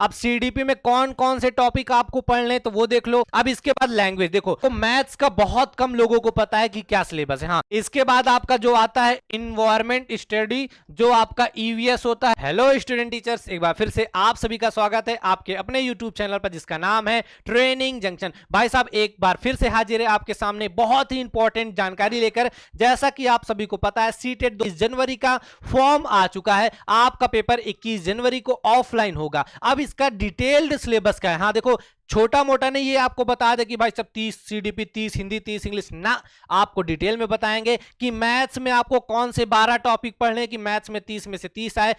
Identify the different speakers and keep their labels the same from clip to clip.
Speaker 1: अब सीडीपी में कौन कौन से टॉपिक आपको पढ़ने तो वो देख लो। अब इसके बाद लैंग्वेज देखो, तो मैथ्स का बहुत कम लोगों को पता है कि क्या सिलेबस है। हाँ, इसके बाद आपका जो आता है इन्वायरमेंट स्टडी, जो आपका ईवीएस होता है। हेलो स्टूडेंट टीचर्स, एक बार फिर से आप सभी का स्वागत है आपके अपने यूट्यूब चैनल पर जिसका नाम है ट्रेनिंग जंक्शन। भाई साहब एक बार फिर से हाजिर है आपके सामने बहुत ही इंपॉर्टेंट जानकारी लेकर। जैसा कि आप सभी को पता है सीटेट 21 जनवरी का फॉर्म आ चुका है, आपका पेपर 21 जनवरी को ऑफलाइन होगा। अब इसका डिटेल्ड सिलेबस क्या है, हाँ देखो छोटा मोटा नहीं ये आपको बता दे कि भाई सब 30 सीडीपी, 30 हिंदी, 30 इंग्लिश ना, आपको डिटेल में बताएंगे कि मैथ्स में आपको कौन से 12 टॉपिक पढ़ने कि मैथ्स में 30 में से 30 आए।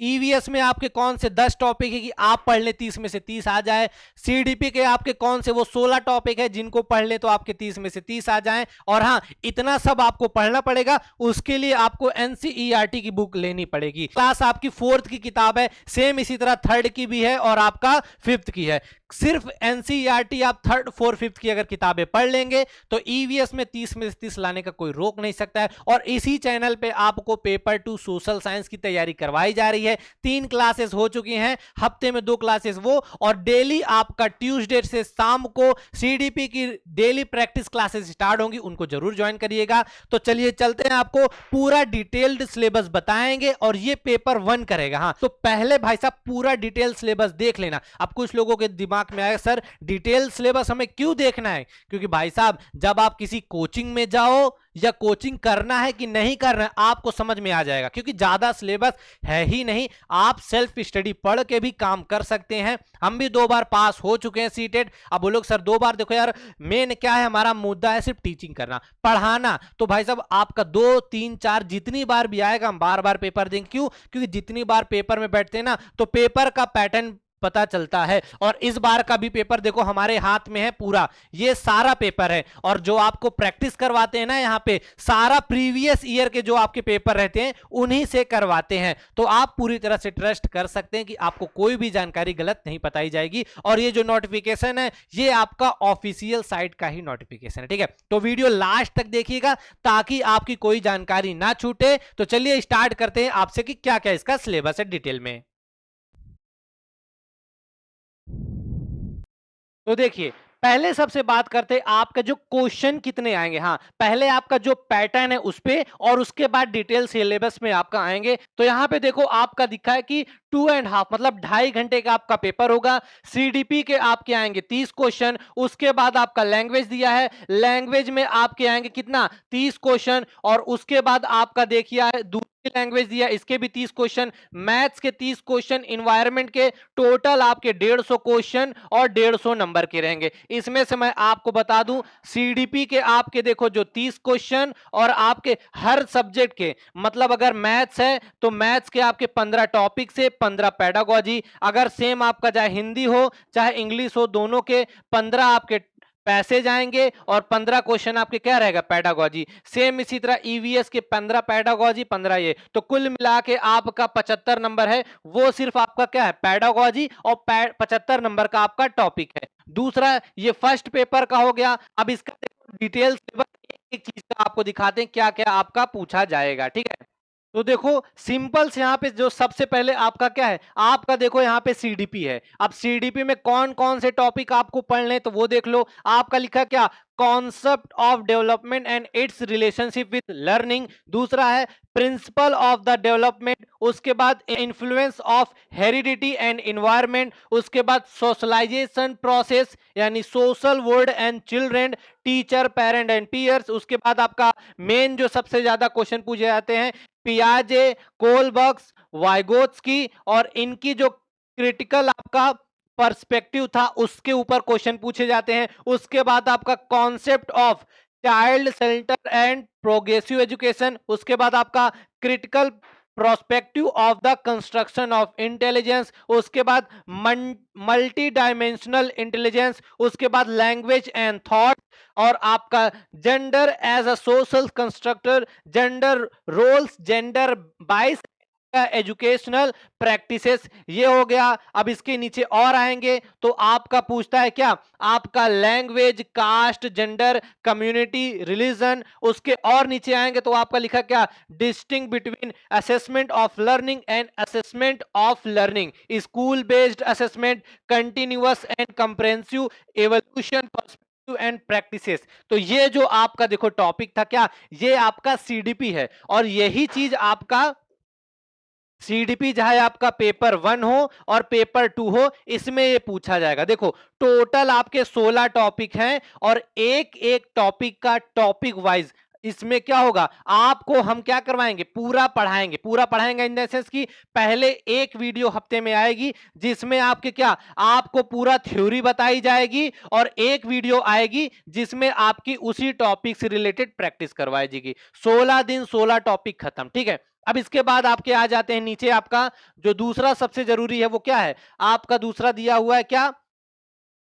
Speaker 1: ईवीएस में आपके कौन से 10 टॉपिक है कि आप पढ़ ले 30 में से 30 आ जाए। सीडीपी के आपके कौन से वो 16 टॉपिक है जिनको पढ़ ले तो आपके 30 में से 30 आ जाएं। और हाँ, इतना सब आपको पढ़ना पड़ेगा, उसके लिए आपको एनसीईआरटी की बुक लेनी पड़ेगी। क्लास आपकी 4th की किताब है, सेम इसी तरह 3rd की भी है और आपका 5th की है। सिर्फ एनसीईआरटी आप 3rd 4th 5th की अगर किताबें पढ़ लेंगे तो ईवीएस में 30 में से 30 लाने का कोई रोक नहीं सकता है। और इसी चैनल पे आपको पेपर 2 सोशल साइंस की तैयारी करवाई जा रही है। 3 क्लासेस हो चुकी हैं, हफ्ते में 2 क्लासेस वो, और डेली आपका ट्यूसडे से शाम को सीडीपी की डेली प्रैक्टिस क्लासेस स्टार्ट होंगी, उनको जरूर ज्वाइन करिएगा। तो चलिए चलते हैं, आपको पूरा डिटेल्ड सिलेबस बताएंगे और ये पेपर 1 करेगा। हाँ, तो पहले भाई साहब पूरा डिटेल सिलेबस देख लेना। अब कुछ लोगों के दिमाग में आएगा सर डिटेल सिलेबस हमें क्यों देखना है, क्योंकि भाई साहब जब आप किसी कोचिंग में जाओ या कोचिंग करना है कि नहीं करना है आपको समझ में आ जाएगा, क्योंकि ज्यादा सिलेबस है ही नहीं, आप सेल्फ स्टडी पढ़ के भी काम कर सकते हैं। हम भी 2 बार पास हो चुके हैं सीटेट। अब वो लोग सर 2 बार, देखो यार मेन क्या है, हमारा मुद्दा है सिर्फ टीचिंग करना, पढ़ाना। तो भाई साहब आपका 2 3 4 जितनी बार भी आएगा हम बार बार पेपर देंगे। क्यों? क्योंकि जितनी बार पेपर में बैठते हैं ना तो पेपर का पैटर्न पता चलता है। और इस बार का भी पेपर देखो हमारे हाथ में है पूरा, ये सारा पेपर है। और जो आपको प्रैक्टिस करवाते हैं ना यहाँ पे, सारा प्रीवियस ईयर के जो आपके पेपर रहते हैं उन्हीं से करवाते हैं। तो आप पूरी तरह से ट्रस्ट कर सकते हैं कि आपको कोई भी जानकारी गलत नहीं बताई जाएगी। और ये जो नोटिफिकेशन है ये आपका ऑफिशियल साइट का ही नोटिफिकेशन है, ठीक है। तो वीडियो लास्ट तक देखिएगा ताकि आपकी कोई जानकारी ना छूटे। तो चलिए स्टार्ट करते हैं आपसे कि क्या क्या इसका सिलेबस है डिटेल में। तो देखिए पहले सबसे बात करते हैं आपका जो क्वेश्चन कितने आएंगे। हाँ, पहले आपका जो पैटर्न है उस पे, और उसके बाद डिटेल सिलेबस में आपका आएंगे। तो यहां पे देखो आपका दिखा है कि 2.5 मतलब 2.5 घंटे का आपका पेपर होगा। सीडीपी के आपके आएंगे 30 क्वेश्चन। उसके बाद आपका लैंग्वेज दिया है, लैंग्वेज में आपके आएंगे कितना 30 क्वेश्चन। और उसके बाद आपका देखिए दूसरी लैंग्वेज दिया, इसके भी 30 क्वेश्चन, मैथ्स के 30 क्वेश्चन, इन्वायरमेंट के टोटल आपके 150 क्वेश्चन और 150 नंबर के रहेंगे। इसमें से मैं आपको बता दूं सीडीपी के आपके देखो जो 30 क्वेश्चन और आपके हर सब्जेक्ट के, मतलब अगर मैथ्स है तो मैथ्स के आपके 15 टॉपिक से 15 पेडागोजी, अगर सेम आपका चाहे हिंदी हो चाहे इंग्लिश हो दोनों के 15 आपके पैसे जाएंगे और 15 क्वेश्चन आपके क्या रहेगा पेडागोजी। सेम इसी तरह ईवीएस के 15 पेडागोजी 15 ये, तो कुल मिला के आपका 75 नंबर है, वो सिर्फ आपका क्या है पेडागोजी और 75 नंबर का आपका टॉपिक है। दूसरा ये फर्स्ट पेपर का हो गया। अब इसका डिटेल्स एक एक चीज का आपको दिखाते हैं क्या क्या आपका पूछा जाएगा, ठीक है। तो देखो सिंपल से यहाँ पे जो सबसे पहले आपका क्या है, आपका देखो यहाँ पे सीडीपी है। अब सीडीपी में कौन कौन से टॉपिक आपको पढ़ने तो वो देख लो। आपका लिखा क्या, concept of development and its relationship with learning. दूसरा है प्रिंसिपल ऑफ द डेवलपमेंट। उसके बाद influence of heredity and environment. उसके बाद सोशलाइजेशन प्रोसेस यानी social world and children, teacher parent and peers. उसके बाद आपका मेन जो सबसे ज्यादा क्वेश्चन पूछे जाते हैं पियाजे, कोलबर्ग्स, वाइगोत्स्की, और इनकी जो क्रिटिकल आपका पर्सपेक्टिव था उसके ऊपर क्वेश्चन पूछे जाते हैं। उसके बाद आपका concept of child centre and progressive education. उसके बाद आपका critical prospective of the construction of intelligence. उसके बाद मल्टी डायमेंशनल इंटेलिजेंस। उसके बाद लैंग्वेज एंड थॉट, और आपका gender as a social constructor, gender roles, gender bias educational practices, ये हो गया। अब इसके नीचे और आएंगे तो आपका पूछता है क्या, आपका language, caste, gender, community, religion. उसके और नीचे आएंगे तो आपका लिखा क्या, distinguish between assessment of learning and assessment of learning, school based assessment, continuous and comprehensive evaluation and practices. तो ये जो आपका देखो टॉपिक था क्या, ये आपका सीडीपी है, और यही चीज आपका सीडीपी चाहे आपका पेपर 1 हो और पेपर 2 हो, इसमें ये पूछा जाएगा। देखो टोटल आपके 16 टॉपिक हैं, और एक एक टॉपिक का टॉपिक वाइज इसमें क्या होगा, आपको हम क्या करवाएंगे, पूरा पढ़ाएंगे। पूरा पढ़ाएंगे इन द सेंस कि पहले एक वीडियो हफ्ते में आएगी जिसमें आपके क्या, आपको पूरा थ्योरी बताई जाएगी, और एक वीडियो आएगी जिसमें आपकी उसी टॉपिक से रिलेटेड प्रैक्टिस करवाई जाएगी। 16 दिन 16 टॉपिक खत्म, ठीक है। अब इसके बाद आपके आ जाते हैं नीचे, आपका जो दूसरा सबसे जरूरी है वो क्या है, आपका दूसरा दिया हुआ है क्या,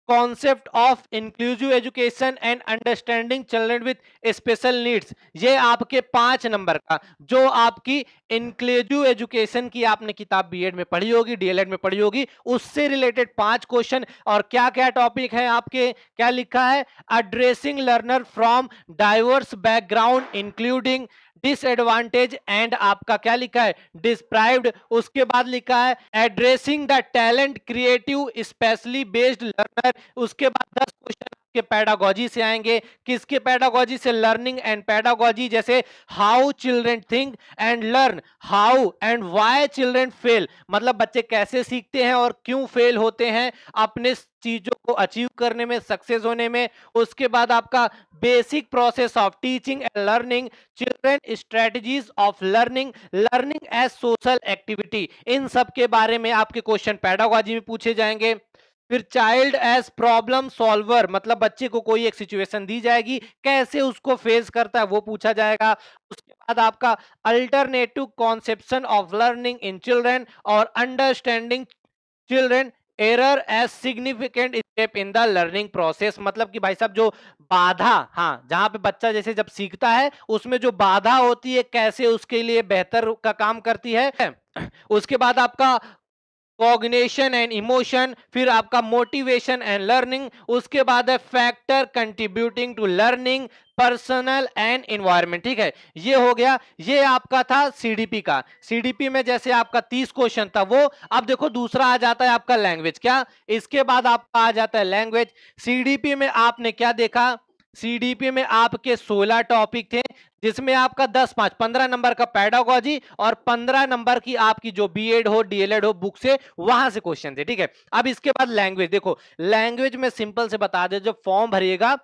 Speaker 1: concept of inclusive education and understanding children with special needs. ये आपके 5 नंबर का, जो आपकी इंक्लूसिव एजुकेशन की आपने किताब बीएड में पढ़ी होगी, डीएलएड में पढ़ी होगी, उससे रिलेटेड 5 क्वेश्चन। और क्या क्या टॉपिक है आपके, क्या लिखा है, addressing learner from diverse background including disadvantage and आपका क्या लिखा है, डिस्प्राइव्ड। उसके बाद लिखा है addressing the talent creative specially based learner. उसके बाद 10 क्वेश्चन के पैडागोजी से आएंगे। किसके पैडागोजी से, लर्निंग एंड पैडागोजी, जैसे how children think and learn, how and why children fail, मतलब बच्चे कैसे सीखते हैं और क्यों फेल होते हैं अपने चीजों को अचीव करने में, सक्सेस होने में। उसके बाद आपका basic process of teaching and learning, children strategies of learning, learning as social activity, इन सब के बारे में आपके क्वेश्चन पैडागोजी में पूछे जाएंगे। फिर चाइल्ड एज प्रॉब्लम सॉल्वर, मतलब बच्चे को कोई एक सिचुएशन दी जाएगी, कैसे उसको फेस करता है वो पूछा जाएगा। उसके बाद आपका alternative conception of learning in children और understanding children error as significant step in the learning process, मतलब कि भाई साहब जो बाधा, हाँ, जहां पे बच्चा जैसे जब सीखता है उसमें जो बाधा होती है कैसे उसके लिए बेहतर का काम करती है। उसके बाद आपका कॉग्निशन एंड इमोशन, फिर आपका मोटिवेशन एंड लर्निंग, उसके बाद है factor contributing to learning, personal and environment, ठीक है। ये हो गया, ये आपका था सीडीपी का। सीडीपी में जैसे आपका 30 क्वेश्चन था वो, अब देखो दूसरा आ जाता है आपका लैंग्वेज, क्या, इसके बाद आपका आ जाता है लैंग्वेज। सीडीपी में आपने क्या देखा, सीडीपी में आपके 16 टॉपिक थे, जिसमें आपका 10 5 15 नंबर का पैडागोजी और 15 नंबर की आपकी जो बीएड हो डीएलएड हो बुक से, वहां से क्वेश्चन थे, ठीक है। अब इसके बाद लैंग्वेज, देखो लैंग्वेज में सिंपल से बता दे, जब फॉर्म भरिएगा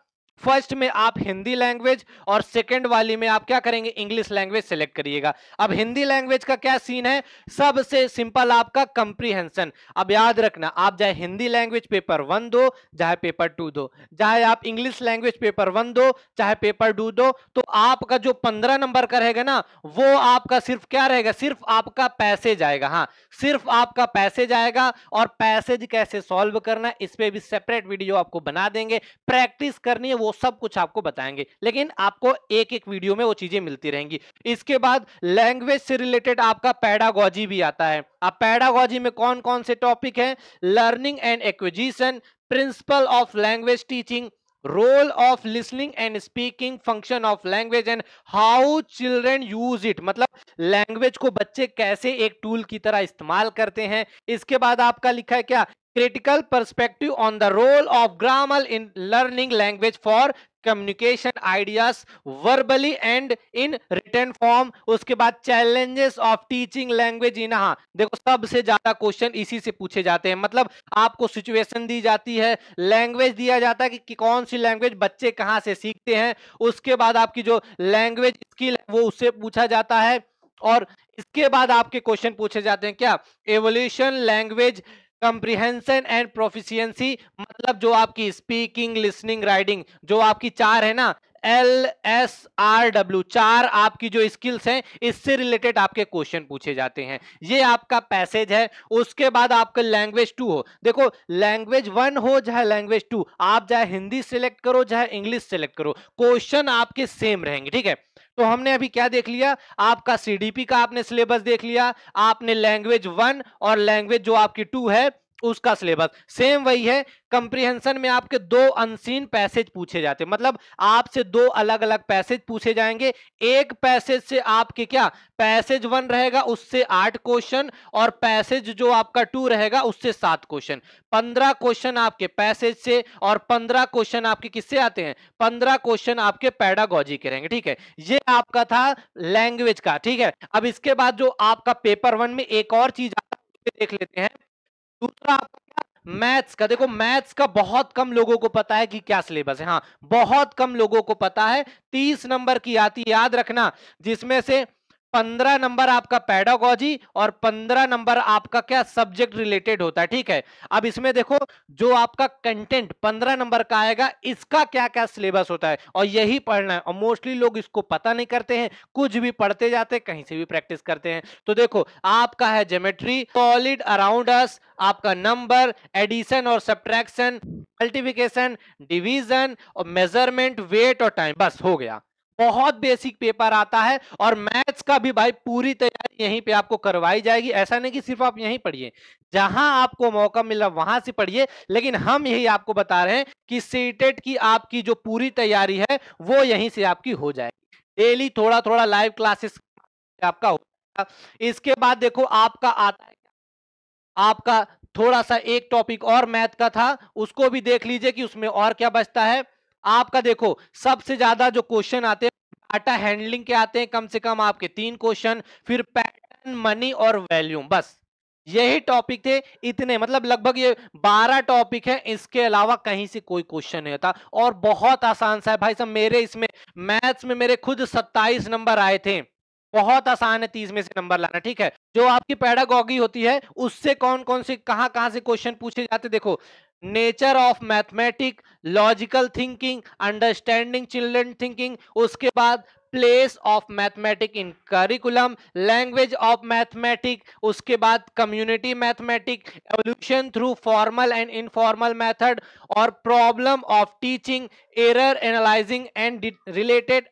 Speaker 1: फर्स्ट में आप हिंदी लैंग्वेज और सेकंड वाली में आप क्या करेंगे, इंग्लिश लैंग्वेज सेलेक्ट करिएगा। अब हिंदी लैंग्वेज का क्या सीन है, सबसे सिंपल आपका कंप्रीहेंशन। अब याद रखना, आप चाहे हिंदी लैंग्वेज पेपर 1 दो, चाहे पेपर 2 दो, चाहे आप इंग्लिश लैंग्वेज पेपर 1 दो, चाहे पेपर 2 दो, तो आपका जो 15 नंबर का रहेगा ना, वो आपका सिर्फ क्या रहेगा, सिर्फ आपका पैसेज आएगा। हाँ, सिर्फ आपका पैसेज आएगा, और पैसेज कैसे सॉल्व करना इस पे भी सेपरेट वीडियो आपको बना देंगे। प्रैक्टिस करनी है वो सब कुछ आपको बताएंगे, लेकिन आपको एक एक वीडियो में वो चीजें मिलती रहेंगी। इसके बाद लैंग्वेज से रिलेटेड आपका पैडागोजी भी आता है। अब पैडागोजी में कौन कौन से टॉपिक हैं, learning and acquisition, principle of language teaching, role of listening and speaking, function of language and how children use it, मतलब लैंग्वेज को बच्चे कैसे एक टूल की तरह इस्तेमाल करते हैं। इसके बाद आपका लिखा है क्या, critical perspective on the role of grammar in learning language for communication ideas verbally and in written form। उसके बाद challenges of teaching language in, हाँ देखो सबसे ज्यादा क्वेश्चन इसी से पूछे जाते हैं, मतलब आपको सिचुएशन दी जाती है, लैंग्वेज दिया जाता है कि कौन सी लैंग्वेज बच्चे कहाँ से सीखते हैं, उसके बाद आपकी जो लैंग्वेज स्किल है वो उससे पूछा जाता है, और इसके बाद आपके क्वेश्चन पूछे जाते हैं क्या, evolution language comprehension and proficiency, मतलब जो आपकी स्पीकिंग लिसनिंग राइटिंग जो आपकी 4 है ना, LSRW, 4 आपकी जो स्किल्स हैं इससे रिलेटेड आपके क्वेश्चन पूछे जाते हैं। ये आपका पैसेज है। उसके बाद आपका लैंग्वेज 2 हो, देखो लैंग्वेज 1 हो चाहे लैंग्वेज 2, आप चाहे हिंदी सिलेक्ट करो चाहे इंग्लिश सिलेक्ट करो, क्वेश्चन आपके सेम रहेंगे, ठीक है। तो हमने अभी क्या देख लिया, आपका सीडीपी का आपने सिलेबस देख लिया, आपने लैंग्वेज 1 और लैंग्वेज जो आपकी 2 है उसका सिलेबस सेम वही है। कंप्रीहेंशन में आपके दो अनसीन पैसेज पूछे जाते हैं, मतलब आपसे दो अलग अलग पैसेज पूछे जाएंगे। एक पैसेज से आपके क्या, पैसेज 1 रहेगा उससे 8 क्वेश्चन, और पैसेज जो आपका 2 रहेगा उससे 7 क्वेश्चन। 15 क्वेश्चन आपके पैसेज से और 15 क्वेश्चन आपके किससे आते हैं, 15 क्वेश्चन आपके पैडागोजी के रहेंगे। ठीक है, ये आपका था लैंग्वेज का। ठीक है, अब इसके बाद जो आपका पेपर 1 में एक और चीज आता है उसे देख लेते हैं। दूसरा आपका क्या, मैथ्स का। देखो मैथ्स का बहुत कम लोगों को पता है कि क्या सिलेबस है। हाँ, बहुत कम लोगों को पता है। 30 नंबर की आती है, याद रखना, जिसमें से 15 नंबर आपका पैडागोजी और 15 नंबर आपका क्या, सब्जेक्ट रिलेटेड होता है। ठीक है, अब इसमें देखो जो आपका कंटेंट 15 नंबर का आएगा, इसका क्या क्या सिलेबस होता है और यही पढ़ना है। और मोस्टली लोग इसको पता नहीं करते हैं, कुछ भी पढ़ते जाते हैं, कहीं से भी प्रैक्टिस करते हैं। तो देखो आपका है ज्योमेट्री, सॉलिड अराउंड अस, आपका नंबर, एडिशन और सब्ट्रैक्शन, मल्टीप्लिकेशन, डिवीजन और मेजरमेंट, वेट और टाइम, बस हो गया। बहुत बेसिक पेपर आता है। और मैथ्स का भी भाई पूरी तैयारी यहीं पे आपको करवाई जाएगी। ऐसा नहीं कि सिर्फ आप यहीं पढ़िए, जहां आपको मौका मिला वहां से पढ़िए, लेकिन हम यही आपको बता रहे हैं कि सीटेट की आपकी जो पूरी तैयारी है वो यहीं से आपकी हो जाएगी। डेली थोड़ा थोड़ा लाइव क्लासेस आपका होगा। इसके बाद देखो आपका आता है आपका थोड़ा सा एक टॉपिक और मैथ का था, उसको भी देख लीजिए कि उसमें और क्या बचता है। आपका देखो सबसे ज्यादा जो क्वेश्चन आते हैं डाटा हैंडलिंग के आते हैं, कम से कम आपके 3 क्वेश्चन, फिर पैटर्न, मनी और वैल्यूम, बस यही टॉपिक थे। इतने मतलब लगभग ये 12 टॉपिक है, इसके अलावा कहीं से कोई क्वेश्चन नहीं होता। और बहुत आसान सा है भाई साहब, मेरे इसमें मैथ्स में मेरे खुद 27 नंबर आए थे। बहुत आसान है 30 में से नंबर लाना। ठीक है, जो आपकी पैडागॉगी होती है उससे कौन कौन से कहां से क्वेश्चन पूछे जाते, देखो nature of mathematic, logical thinking, understanding children thinking, उसके बाद place of mathematic in curriculum, language of mathematic, उसके बाद community mathematic, evolution through formal and informal method, और problem of teaching, error analysing and related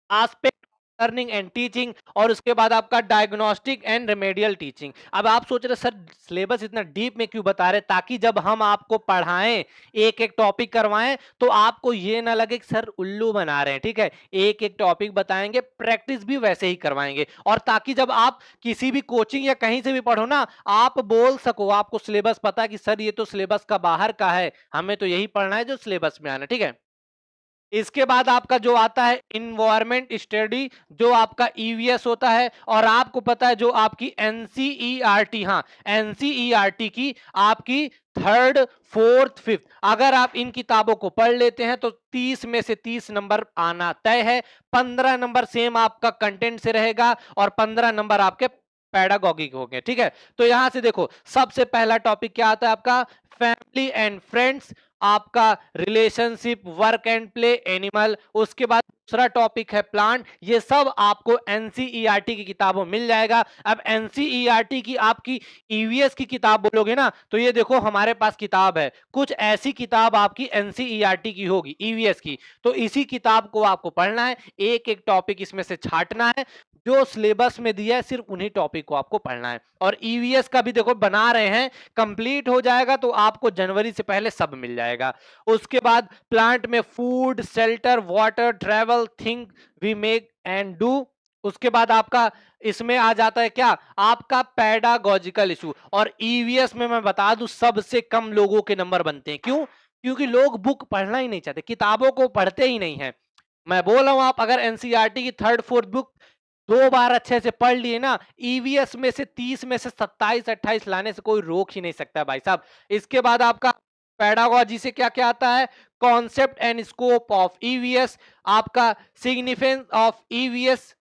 Speaker 1: aspect learning and teaching, और उसके बाद आपका diagnostic and remedial teaching. अब आप सोच रहे सर सिलेबस इतना डीप में क्यों बता रहे, ताकि जब हम आपको पढ़ाएं, एक एक टॉपिक करवाएं, तो आपको ये ना लगे कि सर उल्लू बना रहे हैं। ठीक है, एक एक टॉपिक बताएंगे, प्रैक्टिस भी वैसे ही करवाएंगे, और ताकि जब आप किसी भी कोचिंग या कहीं से भी पढ़ो ना, आप बोल सको, आपको सिलेबस पता है कि सर ये तो सिलेबस का बाहर का है, हमें तो यही पढ़ना है जो सिलेबस में आना। ठीक है, इसके बाद आपका जो आता है इन्वायरमेंट स्टडी, जो आपका ईवीएस होता है, और आपको पता है जो आपकी एनसीईआरटी, हाँ एनसीईआरटी की आपकी थर्ड, फोर्थ, फिफ्थ, अगर आप इन किताबों को पढ़ लेते हैं तो 30 में से 30 नंबर आना तय है। 15 नंबर सेम आपका कंटेंट से रहेगा और 15 नंबर आपके पैडागॉगिक हो गए। ठीक है, तो यहां से देखो सबसे पहला टॉपिक क्या आता है आपका, फैमिली एंड फ्रेंड्स, आपका relationship, work and play, animal, उसके बाद दूसरा टॉपिक है प्लांट। ये सब आपको एनसीईआरटी की किताबों मिल जाएगा। अब एनसीईआरटी की आपकी ईवीएस की किताब बोलोगे ना, तो ये देखो हमारे पास किताब है, कुछ ऐसी किताब आपकी एनसीईआरटी की होगी ईवीएस की, तो इसी किताब को आपको पढ़ना है, एक एक टॉपिक इसमें से छांटना है, जो सिलेबस में दिया है सिर्फ उन्हीं टॉपिक को आपको पढ़ना है। और ईवीएस का भी देखो बना रहे हैं, कंप्लीट हो जाएगा तो आपको जनवरी से पहले सब मिल जाएगा। उसके बाद प्लांट में food, shelter, water, travel, think, we make and do, उसके बाद आपका इसमें आ जाता है क्या, आपका पैडागॉजिकल इशू। और ईवीएस में मैं बता दूं सबसे कम लोगों के नंबर बनते हैं, क्यों, क्योंकि लोग बुक पढ़ना ही नहीं चाहते, किताबों को पढ़ते ही नहीं है। मैं बोल रहा हूं आप अगर एनसीईआरटी की थर्ड फोर्थ बुक 2 बार अच्छे से पढ़ लिए ना, ईवीएस में से 30 में से 27-28 लाने से कोई रोक ही नहीं सकता भाई साहब। इसके बाद आपका पैडागॉजी से क्या क्या आता है, concept and scope of EVS, आपका significance of EVS,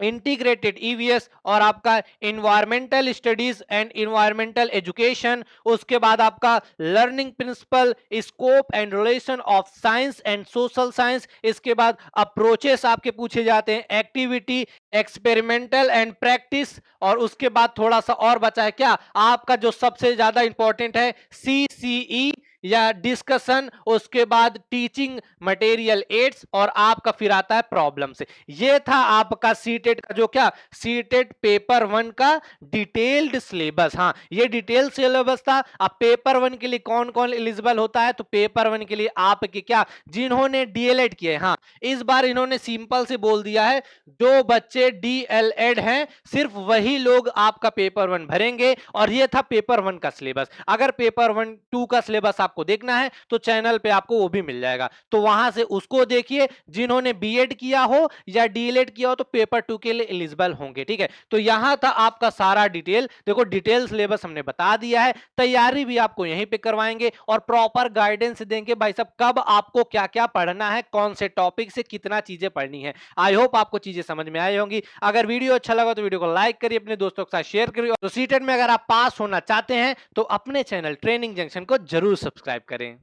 Speaker 1: integrated EVS, और आपका environmental studies and environmental education, उसके बाद आपका learning principle, scope and relation of science and social science, इसके बाद अप्रोचेस आपके पूछे जाते हैं, एक्टिविटी, एक्सपेरिमेंटल एंड प्रैक्टिस, और उसके बाद थोड़ा सा और बचा है क्या, आपका जो सबसे ज्यादा इंपॉर्टेंट है सीसीई, या डिस्कशन, उसके बाद टीचिंग मटेरियल एड्स, और आपका फिर आता है प्रॉब्लम से। ये था आपका सीटेट का जो क्या सीटेट पेपर 1 का डिटेल्ड सिलेबस। हाँ, ये डिटेल सिलेबस था। अब पेपर 1 के लिए कौन कौन एलिजिबल होता है, तो पेपर 1 के लिए आपके क्या जिन्होंने डीएलएड किए, हाँ इस बार इन्होंने सिंपल से बोल दिया है जो बच्चे डीएलएड हैं सिर्फ वही लोग आपका पेपर 1 भरेंगे। और ये था पेपर 1 का सिलेबस। अगर पेपर 1 2 का सिलेबस आपको देखना है तो चैनल पे आपको वो भी मिल जाएगा, तो वहां से उसको देखिए। जिन्होंने बीएड किया हो या डीएलएड किया हो तो पेपर 2 के लिए एलिजिबल होंगे, ठीक है। तो यहां था आपका सारा डिटेल। देखो डिटेल सिलेबस हमने बता दिया है, तैयारी भी आपको यहीं पे करवाएंगे और प्रॉपर गाइडेंस देंगे भाई साहब कब आपको क्या क्या पढ़ना है, कौन से टॉपिक से कितना चीजें पढ़नी है। आई होप आपको चीजें समझ में आई होंगी। अगर वीडियो अच्छा लगा तो वीडियो को लाइक करिए, अपने दोस्तों के साथ शेयर करिए। तो सीटेट में अगर आप पास होना चाहते हैं तो अपने चैनल ट्रेनिंग जंक्शन को जरूर सब्सक्राइब करें।